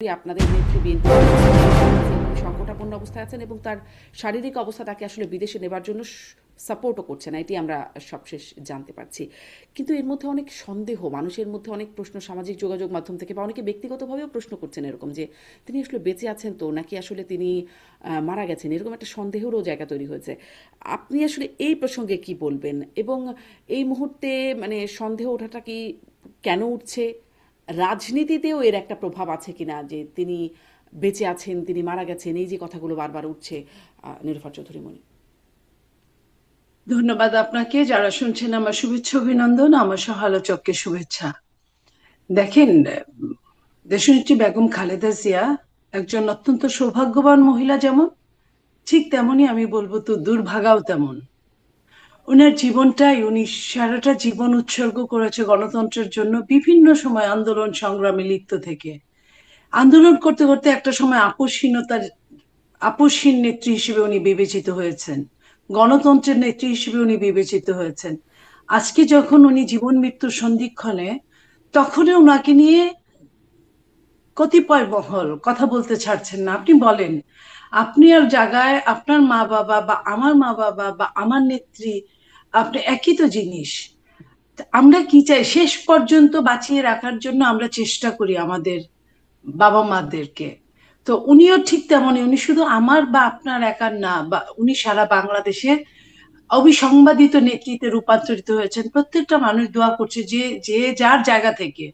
আপনাদের নেত্রী বিএনপি সংকটাপন্ন অবস্থায় আছেন এবং তার শারীরিক অবস্থা তাকে আসলে বিদেশে নেবার জন্য সাপোর্টও করছে না, এটি আমরা সবশেষ জানতে পারছি। কিন্তু এর মধ্যে অনেক সন্দেহ, মানুষের মধ্যে অনেক প্রশ্ন, সামাজিক যোগাযোগ মাধ্যম থেকে বা অনেকে ব্যক্তিগতভাবেও প্রশ্ন করছেন এরকম যে তিনি আসলে বেঁচে আছেন তো নাকি আসলে তিনি মারা গেছেন, এরকম একটা সন্দেহেরও জায়গা তৈরি হয়েছে। আপনি আসলে এই প্রসঙ্গে কি বলবেন এবং এই মুহূর্তে মানে সন্দেহ ওঠাটা কি কেন উঠছে, রাজনীতিতেও এর একটা প্রভাব আছে কিনা যে তিনি বেঁচে আছেন, তিনি মারা গেছেন, এই যে কথাগুলো বারবার উঠছে। নীলুফার চৌধুরী মনি। ধন্যবাদ আপনাকে। যারা শুনছেন আমার শুভেচ্ছা অভিনন্দন, আমার সহ আলোচককে শুভেচ্ছা। দেখেন, দেশনেত্রী বেগম খালেদা জিয়া একজন অত্যন্ত সৌভাগ্যবান মহিলা, যেমন ঠিক তেমনি আমি বলবো তো দুর্ভাগাও তেমন। উনার জীবনটাই, উনি সারাটা জীবন উৎসর্গ করেছে গণতন্ত্রের জন্য, বিভিন্ন সময় আন্দোলন সংগ্রামে লিপ্ত থেকে। আন্দোলন করতে করতে একটা সময় আপসহীন নেত্রী হিসেবে উনি বিবেচিত হয়েছেন, গণতন্ত্রের নেত্রী হিসেবে উনি বিবেচিত হয়েছেন। আজকে যখন উনি জীবন মৃত্যুর সন্ধিক্ষণে, তখনই ওনাকে নিয়ে কতিপয় মহল কথা বলতে ছাড়ছেন না। আপনি বলেন, আপনি আর জায়গায় আপনার মা বাবা বা আমার মা বাবা বা আমার নেত্রী, আপনি একই তো জিনিস। আমরা কি চাই, শেষ পর্যন্ত বাঁচিয়ে রাখার জন্য আমরা চেষ্টা করি আমাদের বাবা মাদেরকে। তো উনিও ঠিক তেমনই, উনি শুধু আমার বা আপনার একার না, বা উনি সারা বাংলাদেশের অবিসংবাদিত নেতৃত্বে রূপান্তরিত হয়েছেন। প্রত্যেকটা মানুষ দোয়া করছে, যে যে যার জায়গা থেকে,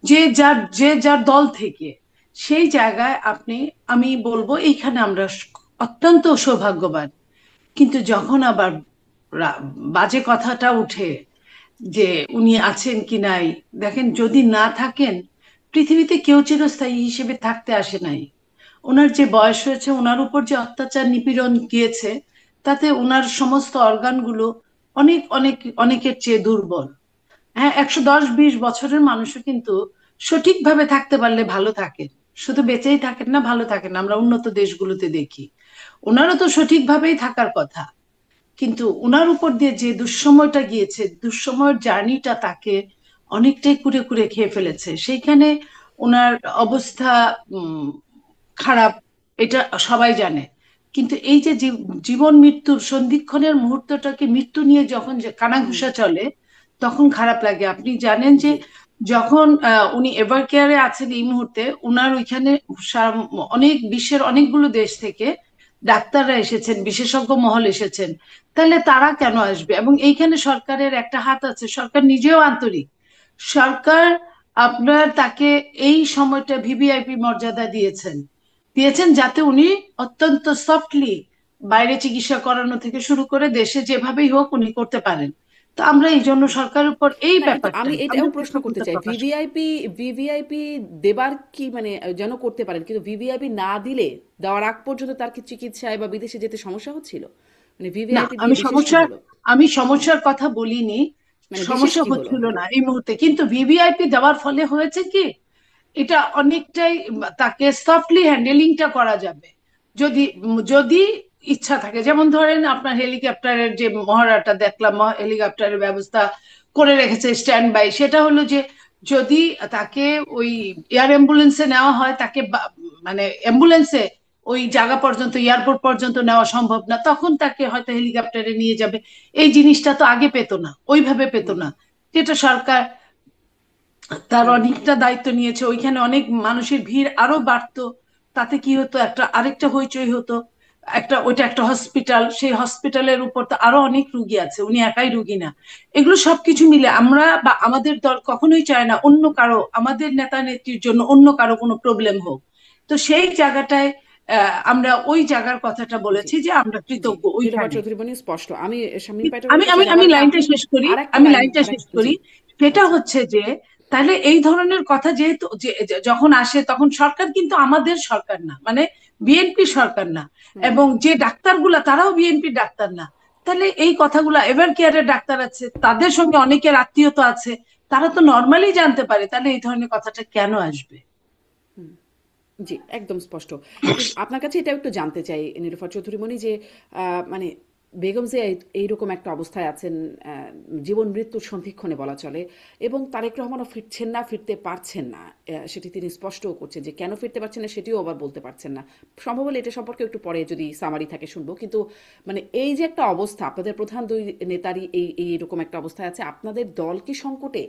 যে যার দল থেকে, সেই জায়গায় আপনি, আমি বলবো এইখানে আমরা অত্যন্ত সৌভাগ্যবান। কিন্তু যখন আবার রা- বাজে কথাটা উঠে যে উনি আছেন কি নাই, দেখেন, যদি না থাকেন, পৃথিবীতে কেউ চিরস্থায়ী হিসেবে থাকতে আসে নাই। ওনার যে বয়স হয়েছে, ওনার উপর যে অত্যাচার নিপীড়ন গিয়েছে, তাতে ওনার সমস্ত অর্গানগুলো অনেক অনেক অনেকের চেয়ে দুর্বল। হ্যাঁ, 110-20 বছরের মানুষও কিন্তু সঠিকভাবে থাকতে পারলে ভালো থাকেন। শুধু বেঁচেই থাকেন না, ভালো থাকেন না, আমরা উন্নত দেশগুলোতে দেখি। ওনারও তো সঠিকভাবেই থাকার কথা। কিন্তু ওনার উপর দিয়ে যে দুঃসময়টা গিয়েছে, দুঃসময়ের জার্নিটা তাকে অনেকটাই কুরে কুরে খেয়ে ফেলেছে। সেইখানে ওনার অবস্থা উম, খারাপ, এটা সবাই জানে। কিন্তু এই যে জীবন মৃত্যুর সন্ধিক্ষণের মুহূর্তটাকে, মৃত্যু নিয়ে যখন যে হুম। কানাঘুষা চলে, তখন খারাপ লাগে। আপনি জানেন যে জি। যখন উনি এভার কেয়ারে আছেন এই মুহূর্তে, উনার ওইখানে অনেক বিশ্বের অনেকগুলো দেশ থেকে ডাক্তাররা এসেছেন, বিশেষজ্ঞ মহল এসেছেন। তাহলে তারা কেন আসবে? এবং এইখানে সরকারের একটা হাত আছে, সরকার নিজেও আন্তরিক। সরকার আপনার তাকে এই সময়টা ভিভিআইপি মর্যাদা দিয়েছেন, যাতে উনি অত্যন্ত সফটলি বাইরে চিকিৎসা করানো থেকে শুরু করে দেশে যেভাবেই হোক উনি করতে পারেন। তো আমরা এই জন্য সরকারের উপর এই না, কিন্তু আমি ব্যাপারটাই এটাও আমরা প্রশ্ন করতে কৃতজ্ঞতা চাই, প্রকাশ করি। ভিভিআইপি ভিভিআইপি দেবার কি মানে যেন করতে পারেন, কিন্তু ভিভিআইপি না দিলে দেওয়ার আগ পর্যন্ত তার কি চিকিৎসায় বা বিদেশে যেতে সমস্যা হচ্ছিল? মানে না, ভিভিআইপি দিয়ে বিশেষ কি হলো? আমি সমস্যার কথা বলিনি। মানে বিশেষ সমস্যা কি হলো? হচ্ছিল হ্যাঁ। না এই মুহূর্তে, কিন্তু ভিভিআইপি দেওয়ার ফলে হয়েছে কি, এটা অনেকটাই তাকে সফটলি হ্যান্ডেলিংটা করা যাবে, যদি যদি ইচ্ছা থাকে। যেমন ধরেন, আপনার হেলিকপ্টারের যে মহড়াটা দেখলাম, হেলিকপ্টারের ব্যবস্থা করে রেখেছে স্ট্যান্ড বাই, সেটা হলো যে যদি তাকে ওই এয়ার অ্যাম্বুলেন্সে নেওয়া হয়, তাকে মানে অ্যাম্বুলেন্সে ওই জায়গা পর্যন্ত, এয়ারপোর্ট পর্যন্ত নেওয়া সম্ভব না, তখন তাকে হয়তো হেলিকপ্টারে নিয়ে যাবে। এই জিনিসটা তো আগে পেত না, ওইভাবে পেত হুম। না। যেটা সরকার তার হুম। অনেকটা দায়িত্ব নিয়েছে, ওইখানে অনেক মানুষের ভিড় আরো বাড়তো। তাতে কি হতো, একটা আরেকটা হইচই হতো। ওইটা একটা হসপিটাল, সেই হসপিটালের উপর তো আরো অনেক রুগী আছে, উনি একাই রুগী না। এগুলো সবকিছু মিলে আমরা বা আমাদের দল কখনোই চায় না অন্য কারো, আমাদের নেতা নেত্রীর জন্য অন্য কারো কোনো প্রবলেম হোক। তো সেই জায়গাটায় আমরা ওই জায়গার কথাটা জি। বলেছি যে আমরা জি। কৃতজ্ঞ নীলুফার ওইখানে। চৌধুরী বনি স্পষ্ট। আমি শামীম আমি পাটোয়ারির কাছে আমি আমি যাবার আগে লাইনটা আপনি শেষ করি, আরেকটা আমি লাইন লাইনটা শেষ জি। করি। সেটা আচ্ছা। হচ্ছে যে, তাহলে এই ধরনের কথা যেহেতু যখন আসে, তখন সরকার কিন্তু আমাদের সরকার না, মানে বিএনপি সরকার না। হুম। এবং যে ডাক্তারগুলা, তারাও বিএনপি ডাক্তার না। তাহলে এই কথাগুলা, এভার কেয়ারের ডাক্তার আছে, তাদের সঙ্গে অনেকের আত্মীয়তা আছে, তারা তো নর্মালি জানতে পারে। তাহলে এই ধরনের কথাটা কেন আসবে? হুম। জি, একদম স্পষ্ট। কিন্তু আপনার কাছে এটাও একটু জানতে চাই নীলুফার চৌধুরী মনি যে মানে বেগম জিয়া এইরকম একটা অবস্থায় আছেন, জীবন মৃত্যুর সন্ধিক্ষণে বলা চলে, এবং তারেক রহমানও ফিরছেন না, ফিরতে পারছেন না। সেটি তিনি স্পষ্টও করছেন যে কেন ফিরতে পারছেন না সেটিও আবার বলতে পারছেন না। সম্ভব হলে এটা সম্পর্কে একটু পরে যদি সামারি থাকে শুনবো। কিন্তু মানে এই যে একটা অবস্থা, আপনাদের প্রধান দুই নেতারই এইরকম একটা অবস্থায় আছে, আপনাদের দল কি সংকটে?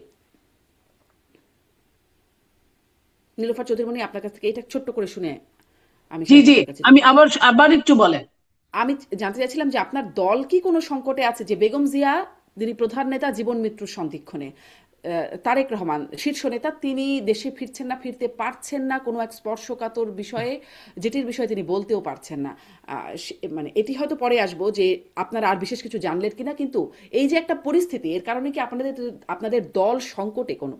নীলোফার চৌধুরী, আপনার কাছ থেকে এটা ছোট্ট করে শুনে আমি জি শামীম জি, পাটোয়ারির কাছে আমি যেতে চাই। আবার আবার একটু বলেন। আমি জানতে চাইছিলাম যে আপনার দল কি কোনো সংকটে আছে, যে বেগম জিয়া যিনি প্রধান নেতা জীবন মৃত্যুর সন্ধিক্ষণে, তারেক রহমান শীর্ষ নেতা, তিনি দেশে ফিরছেন না, ফিরতে পারছেন না কোনো এক স্পর্শকাতর বিষয়ে, যেটির বিষয়ে তিনি বলতেও পারছেন না। মানে এটি হয়তো পরে আসবো যে আপনারা আর বিশেষ কিছু জানলেন কিনা, কিন্তু এই যে একটা পরিস্থিতি, এর কারণে কি আপনাদের আপনাদের দল সংকটে কোনো?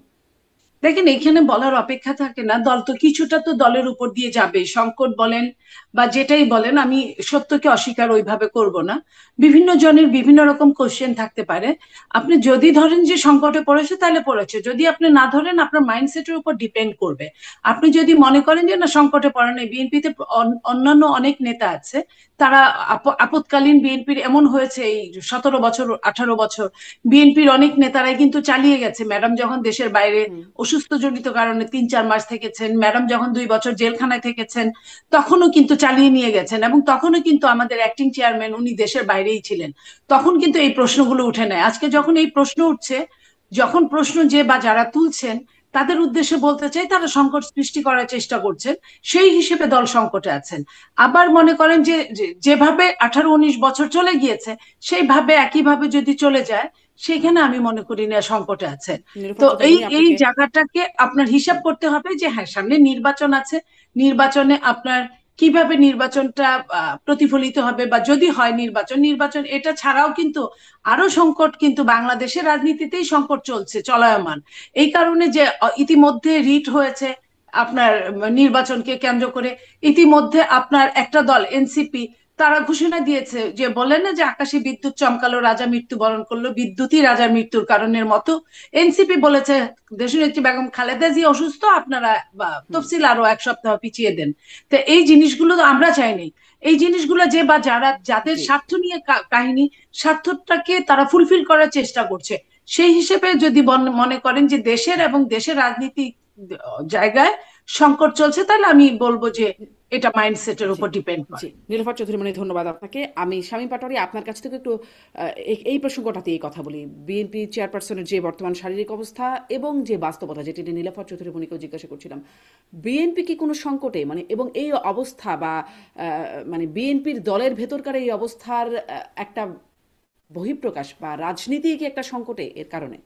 দেখেন, এখানে বলার অপেক্ষা থাকে না, দল তো কিছুটা তো দলের উপর দিয়ে যাবে, সংকট বলেন বা যেটাই বলেন, আমি সত্যকে অস্বীকার ওইভাবে করব না। বিভিন্ন জনের বিভিন্ন রকম কোশ্চেন থাকতে পারে। আপনি যদি ধরেন যে সংকটে পড়েছে তাহলে পড়েছে, যদি আপনি না ধরেন আপনার মাইন্ডসেটের উপর ডিপেন্ড করবে। আপনি যদি মনে করেন যে না সংকটে পড়ে নাই, বিএনপিতে অন্যান্য অনেক নেতা আছে, তারা আপৎকালীন বিএনপির এমন হয়েছে এই 17 বছর 18 বছর বিএনপির অনেক নেতারাই কিন্তু চালিয়ে গেছে। ম্যাডাম যখন দেশের বাইরে হুম। অসুস্থ জনিত কারণে 3-4 মাস থেকেছেন, ম্যাডাম যখন 2 বছর জেলখানায় থেকেছেন, তখনও কিন্তু চালিয়ে নিয়ে গেছেন, এবং তখনও কিন্তু আমাদের অ্যাক্টিং চেয়ারম্যান উনি দেশের বাইরেই ছিলেন। তখন কিন্তু এই প্রশ্নগুলো উঠে নেয়। আজকে যখন এই প্রশ্ন উঠছে, যখন প্রশ্ন যে বা যারা তুলছেন তাদের উদ্দেশ্যে বলতে চাই, তারা সংকট সৃষ্টি করার চেষ্টা করছেন, সেই হিসেবে দল সংকটে আছেন। আবার মনে করেন যে যেভাবে 18-19 বছর চলে গিয়েছে সেইভাবে একইভাবে যদি চলে যায়, সেখানে আমি মনে করি না সংকটে আছেন। তো নীলোফার এই চৌধুরী, এই আপনাকে জায়গাটাকে আপনার হিসাব করতে হবে যে হ্যাঁ, সামনে নির্বাচন আছে, নির্বাচনে আপনার কিভাবে নির্বাচনটা প্রতিফলিত হবে, বা যদি হয় নির্বাচন, নির্বাচন এটা ছাড়াও কিন্তু আরো সংকট কিন্তু বাংলাদেশের রাজনীতিতেই সংকট চলছে চলমান। এই কারণে যে ইতিমধ্যে রিট হয়েছে আপনার নির্বাচনকে কেন্দ্র করে। ইতিমধ্যে আপনার একটা দল এনসিপি, তারা ঘোষণা দিয়েছে যে বলে না যে আকাশে বিদ্যুৎ চমকালো রাজা মৃত্যুবরণ করলো, বিদ্যুৎই রাজার মৃত্যুর কারণের মতো এনসিপি বলেছে দেশনেত্রী বেগম খালেদা জিয়া অসুস্থ, আপনারা বা তফসিল আরো 1 সপ্তাহ পিছিয়ে দেন। তো এই জিনিসগুলো তো আমরা চাইনি। এই জিনিসগুলো যে বা যারা যাদের জি। স্বার্থ নিয়ে কাহিনী, স্বার্থটাকে তারা ফুলফিল করার চেষ্টা করছে, সেই হিসেবে যদি মনে করেন যে দেশের এবং দেশের রাজনীতিক জায়গায় সংকট চলছে, তাহলে আমি বলবো যে এটা মাইন্ডসেটের জি, উপর ডিপেন্ড জি। করে। নীলোফার চৌধুরী, ধন্যবাদ আপনাকে। আমি শামীম পাটোয়ারি, আপনার কাছ থেকে একটু এই প্রসঙ্গটাতেই কথা বলি। বিএনপি চেয়ারপারসনের যে বর্তমান শারীরিক অবস্থা এবং যে বাস্তবতা, যেটি নিয়ে নীলোফার চৌধুরী মনিকেও জিজ্ঞাসা করছিলাম, বিএনপি কি কোনো সংকটে, মানে এবং এই অবস্থা বা মানে বিএনপির দলের ভেতরকার এই অবস্থার একটা বহিঃপ্রকাশ বা রাজনীতি কি একটা সংকটে এর কারণে?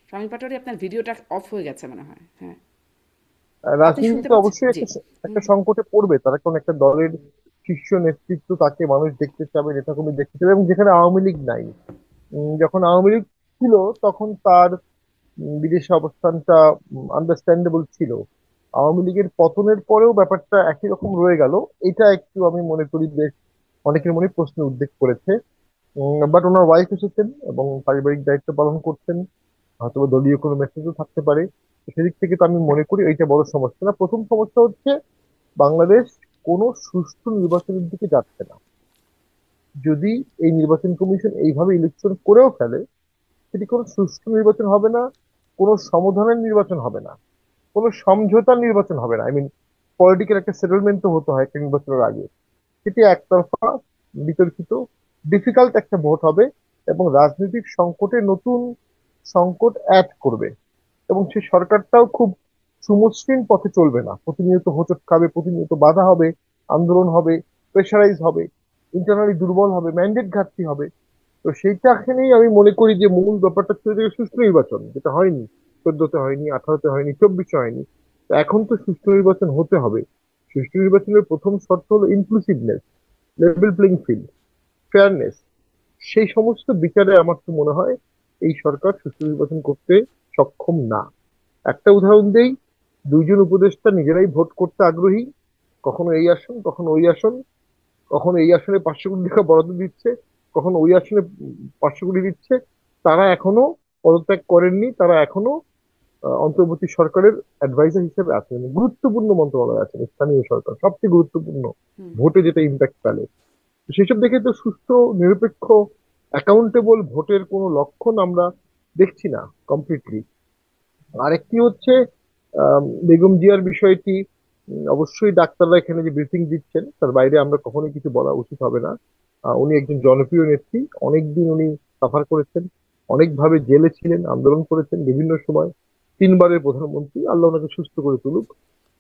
শামীম পাটোয়ারি, আপনার ভিডিওটা অফ হয়ে গেছে মনে হয়। হ্যাঁ, আপনি শুনতে রাজনীতিতে পাচ্ছেন? অবশ্যই জি। একটা হুম, একটা সংকটে পড়বে তারা, কোন একটা দলের শীর্ষ নেতৃত্ব তাকে মানুষ দেখতে চাবে, নেতাকর্মী দেখতে চাবে, এবং যেখানে আওয়ামী লীগ নাই। যখন আওয়ামী লীগ ছিল তখন তার বিদেশে অবস্থানটা আন্ডারস্ট্যান্ডেবল ছিল। আওয়ামী লীগের পতনের পরেও ব্যাপারটা একই রকম রয়ে গেল। এটা একটু আমি মনে করি বেশ অনেকের মনে প্রশ্ন উদ্বেগ করেছে। বাট ওনার ওয়াইফ এসেছেন এবং পারিবারিক দায়িত্ব পালন করছেন, হয়তো বা দলীয় কোনো মেসেজও থাকতে পারে। তো সেদিক থেকে তো আমি মনে করি এইটা বড় সমস্যা না। প্রথম সমস্যা হচ্ছে বাংলাদেশ কোনো সুষ্ঠু নির্বাচনের দিকে যাচ্ছে না। যদি এই নির্বাচন কমিশন এইভাবে ইলেকশন করেও ফেলে, সেটি কোনো সুষ্ঠু নির্বাচন হবে না, কোনো সমাধানের নির্বাচন হবে না, কোনো সমঝোতার নির্বাচন হবে না। পলিটিক্যাল একটা সেটেলমেন্ট তো হতে হয় একটা নির্বাচনের আগে। সেটি একতরফা, বিতর্কিত, ডিফিকাল্ট একটা ভোট হবে, এবং রাজনৈতিক সংকটে নতুন সংকট অ্যাড করবে। এবং সেই সরকারটাও খুব সুমসৃণ পথে চলবে না, প্রতিনিয়ত হোঁচট খাবে, প্রতিনিয়ত বাধা হবে, আন্দোলন হবে, প্রেশারাইজ হবে, ইন্টারনালি দুর্বল হবে, ম্যান্ডেট ঘাটতি হবে। তো সেইটাখানেই আমি মনে করি যে মূল ব্যাপারটা ছিল যে সুষ্ঠু নির্বাচন, যেটা হয়নি। 14-তে হয়নি, 18-তে হয়নি, 24-এ হয়নি। তো এখন তো সুষ্ঠু নির্বাচন হতে হবে। সুষ্ঠু নির্বাচনের প্রথম শর্ত হলো inclusiveness, level playing field, fairness. সেই সমস্ত বিচারে আমার তো মনে হয় এই সরকার সুষ্ঠু নির্বাচন করতে সক্ষম না। একটা উদাহরণ দেই, দুইজন উপদেষ্টা নিজেরাই ভোট করতে আগ্রহী, কখনো এই আসন কখনো ওই আসন, কখনো এই আসনে 500 কোটি টাকা বরাদ্দ দিচ্ছে, কখনো ওই আসনে 500 কোটি দিচ্ছে। তারা এখনো পদত্যাগ করেননি, তারা এখনো অন্তর্বর্তী সরকারের অ্যাডভাইজার হিসেবে আছেন, গুরুত্বপূর্ণ মন্ত্রণালয়ে আছেন, স্থানীয় সরকার সবচেয়ে গুরুত্বপূর্ণ, হুম। ভোটে যেটা ইম্প্যাক্ট ফেলে। তো সেসব দেখে তো সুষ্ঠু, নিরপেক্ষ, অ্যাকাউন্টেবল ভোটের কোনো লক্ষণ আমরা দেখছি না কমপ্লিটলি। আরেকটি হচ্ছে বেগম জিয়ার বিষয়টি। অবশ্যই ডাক্তাররা এখানে যে ব্রিফিং দিচ্ছেন তার বাইরে আমরা কখনোই কিছু বলা উচিত হবে না। উনি একজন জনপ্রিয় নেত্রী, অনেকদিন উনি সাফার করেছেন, অনেকভাবে জেলে ছিলেন, আন্দোলন করেছেন বিভিন্ন সময়, 3বারের প্রধানমন্ত্রী, আল্লাহ ওনাকে সুস্থ করে তুলুক।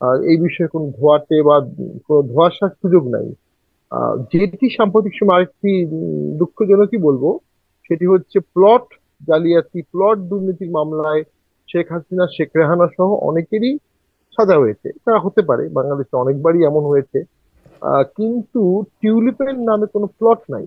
আর এই বিষয়ে কোনো ধোয়াটে বা কোনো ধোঁয়াশার সুযোগ নাই। যেটি সাম্প্রতিক সময় আরেকটি দুঃখজনকই বলবো, সেটি হচ্ছে প্লট জালিয়াতি, প্লট দুর্নীতির মামলায় শেখ হাসিনা, শেখ রেহানা সহ অনেকেরই সাজা হয়েছে। তা হতে পারে, বাংলাদেশে অনেকবারই এমন হয়েছে। কিন্তু টিউলিপের নামে কোনো প্লট নাই।